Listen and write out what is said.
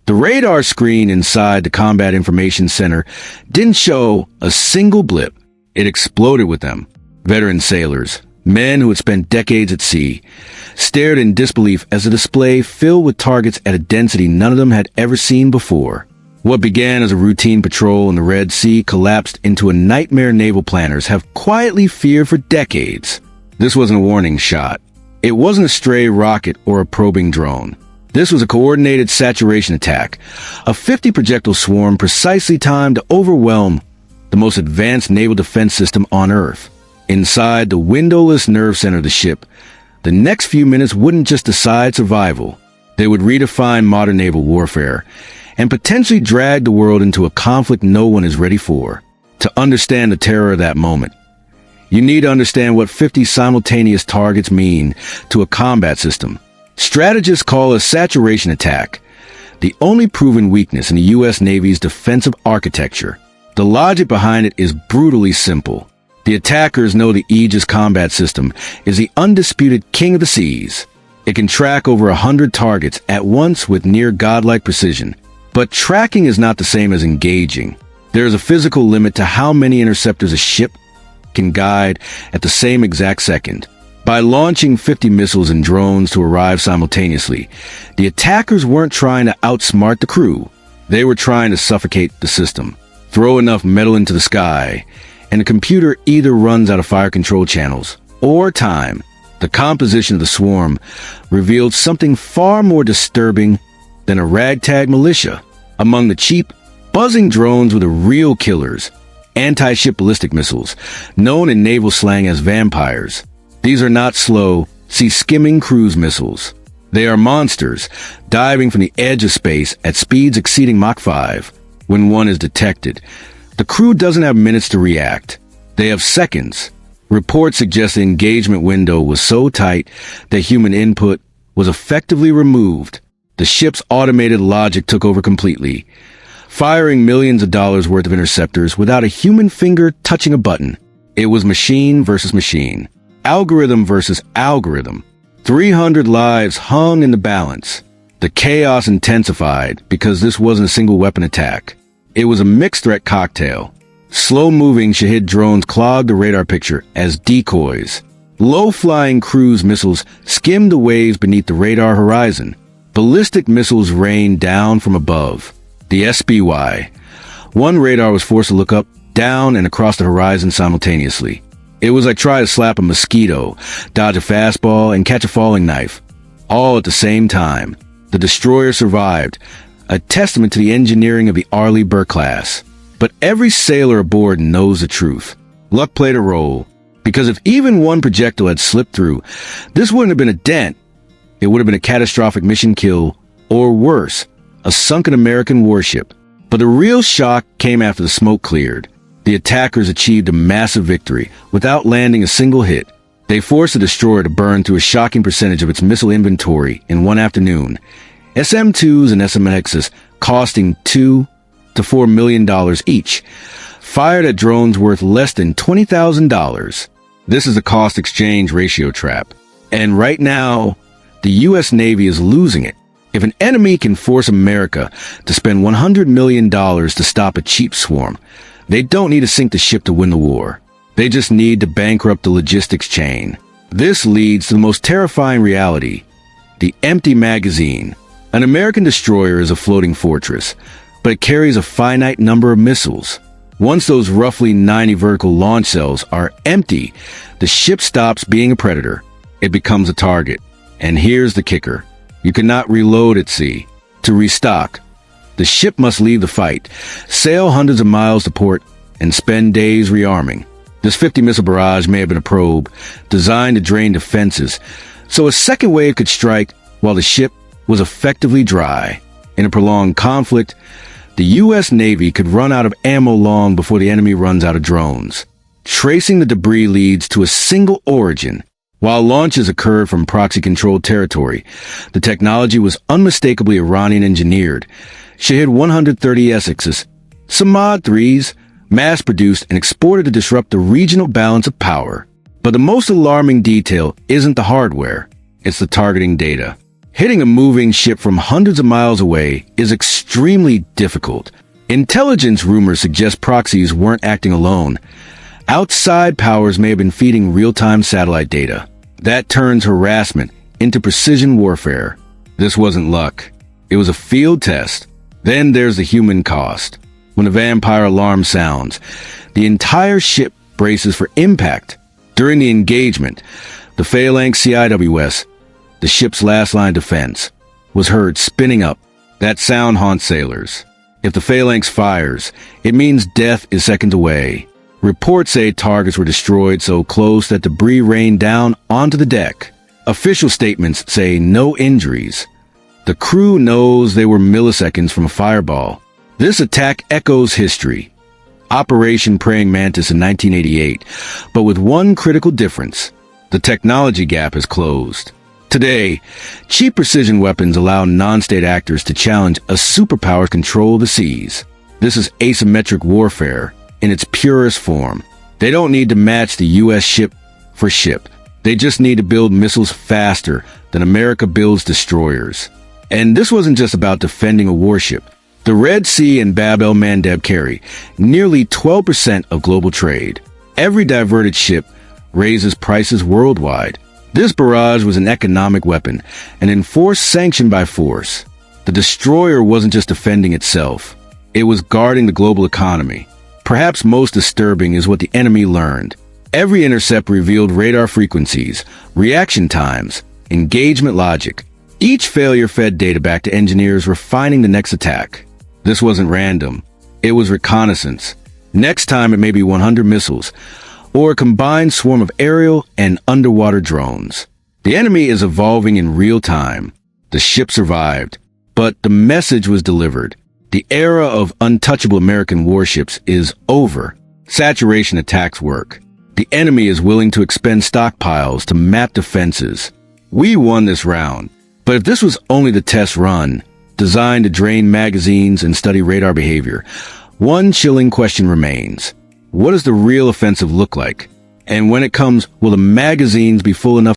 The radar screen inside the Combat Information Center didn't show a single blip. It exploded with them. Veteran sailors, men who had spent decades at sea, stared in disbelief as the display filled with targets at a density none of them had ever seen before. What began as a routine patrol in the Red Sea collapsed into a nightmare naval planners have quietly feared for decades. This wasn't a warning shot. It wasn't a stray rocket or a probing drone. This was a coordinated saturation attack, a 50 projectile swarm precisely timed to overwhelm the most advanced naval defense system on Earth. Inside the windowless nerve center of the ship, the next few minutes wouldn't just decide survival. They would redefine modern naval warfare and potentially drag the world into a conflict no one is ready for. To understand the terror of that moment, you need to understand what 50 simultaneous targets mean to a combat system. Strategists call a saturation attack the only proven weakness in the U.S. Navy's defensive architecture. The logic behind it is brutally simple. The attackers know the Aegis combat system is the undisputed king of the seas. It can track over 100 targets at once with near godlike precision. But tracking is not the same as engaging. There is a physical limit to how many interceptors a ship can guide at the same exact second. By launching 50 missiles and drones to arrive simultaneously, the attackers weren't trying to outsmart the crew. They were trying to suffocate the system. Throw enough metal into the sky, and the computer either runs out of fire control channels or time. The composition of the swarm revealed something far more disturbing than a ragtag militia. Among the cheap, buzzing drones were the real killers, anti-ship ballistic missiles, known in naval slang as vampires. These are not slow, sea-skimming cruise missiles. They are monsters, diving from the edge of space at speeds exceeding Mach 5. When one is detected, the crew doesn't have minutes to react. They have seconds. Reports suggest the engagement window was so tight that human input was effectively removed. The ship's automated logic took over completely, firing millions of dollars worth of interceptors without a human finger touching a button. It was machine versus machine. Algorithm versus algorithm. 300 lives hung in the balance. The chaos intensified because this wasn't a single weapon attack. It was a mixed threat cocktail. Slow-moving Shahid drones clogged the radar picture as decoys. Low-flying cruise missiles skimmed the waves beneath the radar horizon. Ballistic missiles rained down from above. The SBY. One radar was forced to look up, down, and across the horizon simultaneously. It was like trying to slap a mosquito, dodge a fastball, and catch a falling knife, all at the same time. The destroyer survived, a testament to the engineering of the Arleigh Burke class. But every sailor aboard knows the truth. Luck played a role, because if even one projectile had slipped through, this wouldn't have been a dent. It would have been a catastrophic mission kill, or worse, a sunken American warship. But the real shock came after the smoke cleared. The attackers achieved a massive victory without landing a single hit. They forced the destroyer to burn through a shocking percentage of its missile inventory in one afternoon. SM-2s and SMXs costing $2 to $4 million each, fired at drones worth less than $20,000. This is a cost-exchange ratio trap. And right now, the U.S. Navy is losing it. If an enemy can force America to spend $100 million to stop a cheap swarm, they don't need to sink the ship to win the war. They just need to bankrupt the logistics chain. This leads to the most terrifying reality: the empty magazine. An American destroyer is a floating fortress, but it carries a finite number of missiles. Once those roughly 90 vertical launch cells are empty, the ship stops being a predator. It becomes a target. And here's the kicker: you cannot reload at sea. To restock, the ship must leave the fight, sail hundreds of miles to port, and spend days rearming. This 50-missile barrage may have been a probe, designed to drain defenses, so a second wave could strike while the ship was effectively dry. In a prolonged conflict, the U.S. Navy could run out of ammo long before the enemy runs out of drones. Tracing the debris leads to a single origin. While launches occurred from proxy-controlled territory, the technology was unmistakably Iranian-engineered. Shahid 130 Essexes, some Mod 3s, mass-produced and exported to disrupt the regional balance of power. But the most alarming detail isn't the hardware, it's the targeting data. Hitting a moving ship from hundreds of miles away is extremely difficult. Intelligence rumors suggest proxies weren't acting alone. Outside powers may have been feeding real-time satellite data. That turns harassment into precision warfare. This wasn't luck. It was a field test. Then there's the human cost. When a vampire alarm sounds, the entire ship braces for impact. During the engagement, the Phalanx CIWS, the ship's last line of defense, was heard spinning up. That sound haunts sailors. If the Phalanx fires, it means death is seconds away. Reports say targets were destroyed so close that debris rained down onto the deck. Official statements say no injuries. The crew knows they were milliseconds from a fireball. This attack echoes history. Operation Praying Mantis in 1988, but with one critical difference. The technology gap is closed. Today, cheap precision weapons allow non-state actors to challenge a superpower's control of the seas. This is asymmetric warfare in its purest form. They don't need to match the U.S. ship for ship. They just need to build missiles faster than America builds destroyers. And this wasn't just about defending a warship. The Red Sea and Bab el-Mandeb carry nearly 12% of global trade. Every diverted ship raises prices worldwide. This barrage was an economic weapon, an enforced sanction by force. The destroyer wasn't just defending itself. It was guarding the global economy. Perhaps most disturbing is what the enemy learned. Every intercept revealed radar frequencies, reaction times, engagement logic. Each failure fed data back to engineers refining the next attack. This wasn't random. It was reconnaissance. Next time it may be 100 missiles, or a combined swarm of aerial and underwater drones. The enemy is evolving in real time. The ship survived, but the message was delivered. The era of untouchable American warships is over. Saturation attacks work. The enemy is willing to expend stockpiles to map defenses. We won this round. But if this was only the test run, designed to drain magazines and study radar behavior, one chilling question remains. What does the real offensive look like? And when it comes, will the magazines be full enough